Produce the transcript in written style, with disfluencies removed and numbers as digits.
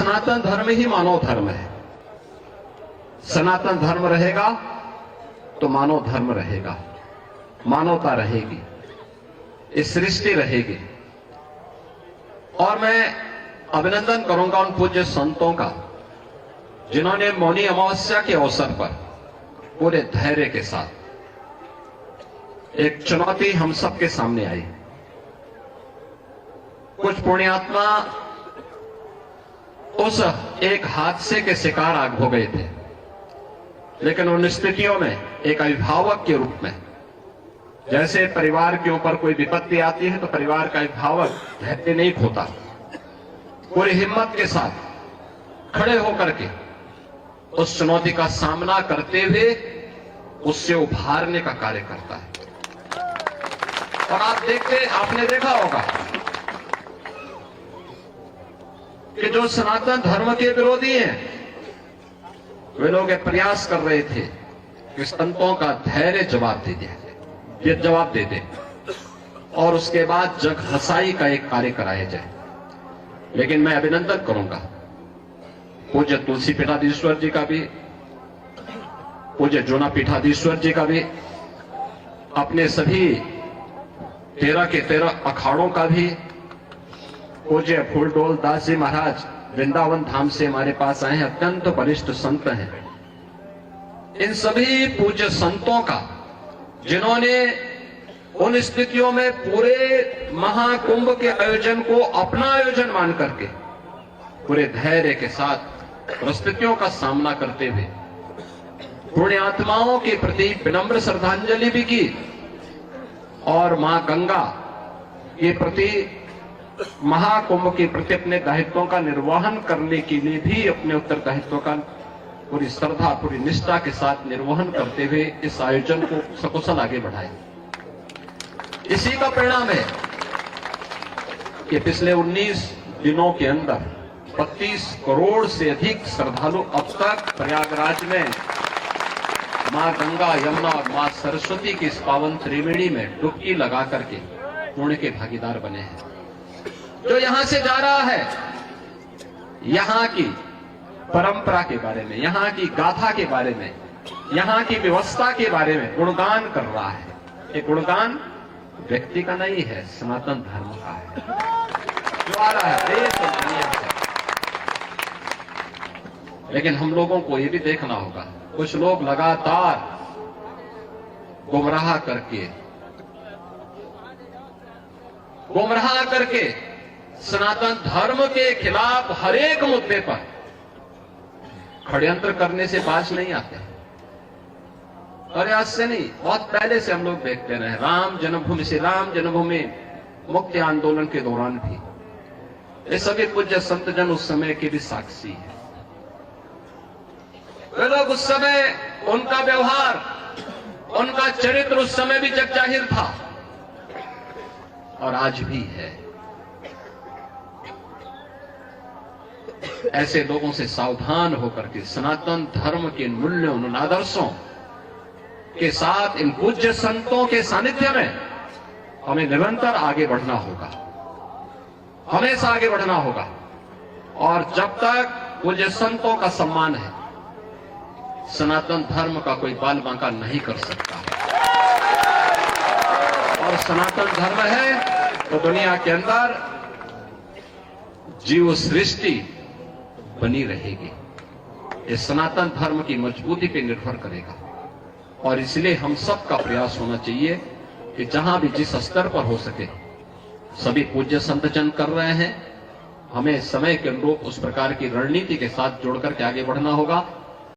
सनातन धर्म ही मानव धर्म है। सनातन धर्म रहेगा तो मानव धर्म रहेगा, मानवता रहेगी, इस सृष्टि रहेगी। और मैं अभिनंदन करूंगा उन पूज्य संतों का जिन्होंने मौनी अमावस्या के अवसर पर पूरे धैर्य के साथ, एक चुनौती हम सबके सामने आई। कुछ पुण्यात्मा उस एक हादसे के शिकार आग हो गए थे, लेकिन उन स्थितियों में एक अभिभावक के रूप में, जैसे परिवार के ऊपर कोई विपत्ति आती है तो परिवार का अभिभावक धैर्य नहीं खोता, पूरी हिम्मत के साथ खड़े होकर के उस चुनौती का सामना करते हुए उससे उभारने का कार्य करता है। और आपने देखा होगा कि जो सनातन धर्म के विरोधी हैं, वे लोग एक प्रयास कर रहे थे कि संतों का धैर्य जवाब दे दिया, ये जवाब दे दे और उसके बाद जग हसाई का एक कार्य कराया जाए। लेकिन मैं अभिनंदन करूंगा पूज्य तुलसी पीठाधीश्वर जी का भी, पूज्य जूना पीठाधीश्वर जी का भी, अपने सभी 13 के 13 अखाड़ों का भी, पूज्य फूलडोल दास जी महाराज वृंदावन धाम से हमारे पास आए हैं, अत्यंत वरिष्ठ संत हैं। इन सभी पूज्य संतों का जिन्होंने उन स्थितियों में पूरे महाकुंभ के आयोजन को अपना आयोजन मान करके पूरे धैर्य के साथ परिस्थितियों का सामना करते हुए पुण्य आत्माओं के प्रति विनम्र श्रद्धांजलि भी की और मां गंगा के प्रति, महाकुंभ के प्रति अपने दायित्वों का निर्वहन करने के लिए भी अपने उत्तरदायित्वों का पूरी श्रद्धा, पूरी निष्ठा के साथ निर्वहन करते हुए इस आयोजन को सकुशल आगे बढ़ाए। इसी का परिणाम है कि पिछले 19 दिनों के अंदर 32 करोड़ से अधिक श्रद्धालु अब तक प्रयागराज में मां गंगा, यमुना और मां सरस्वती की इस पावन त्रिवेणी में डुबकी लगा करके पुण्य के भागीदार बने हैं। जो यहां से जा रहा है, यहां की परंपरा के बारे में, यहां की गाथा के बारे में, यहां की व्यवस्था के बारे में गुणगान कर रहा है। ये गुणगान व्यक्ति का नहीं है, सनातन धर्म का है जो आ रहा है देश और दुनिया से। लेकिन हम लोगों को यह भी देखना होगा, कुछ लोग लगातार गुमराह करके सनातन धर्म के खिलाफ हर एक मुद्दे पर षड्यंत्र करने से बाज नहीं आते। और आज से नहीं, बहुत पहले से हम लोग देखते रहे। राम जन्मभूमि से, राम जन्मभूमि मुक्ति आंदोलन के दौरान भी ये सभी पूज्य संत जन उस समय के भी साक्षी है। वे लोग उस समय, उनका व्यवहार, उनका चरित्र उस समय भी जग जाहिर था और आज भी है। ऐसे लोगों से सावधान होकर के सनातन धर्म के मूल्यों, उन आदर्शों के साथ इन पूज्य संतों के सानिध्य में हमें निरंतर आगे बढ़ना होगा, हमेशा आगे बढ़ना होगा। और जब तक पूज्य संतों का सम्मान है, सनातन धर्म का कोई बाल बांका नहीं कर सकता। और सनातन धर्म है तो दुनिया के अंदर जीव सृष्टि बनी रहेगी। ये सनातन धर्म की मजबूती पर निर्भर करेगा। और इसलिए हम सब का प्रयास होना चाहिए कि जहां भी जिस स्तर पर हो सके, सभी पूज्य संत जन कर रहे हैं, हमें समय के अनुरूप उस प्रकार की रणनीति के साथ जोड़कर के आगे बढ़ना होगा।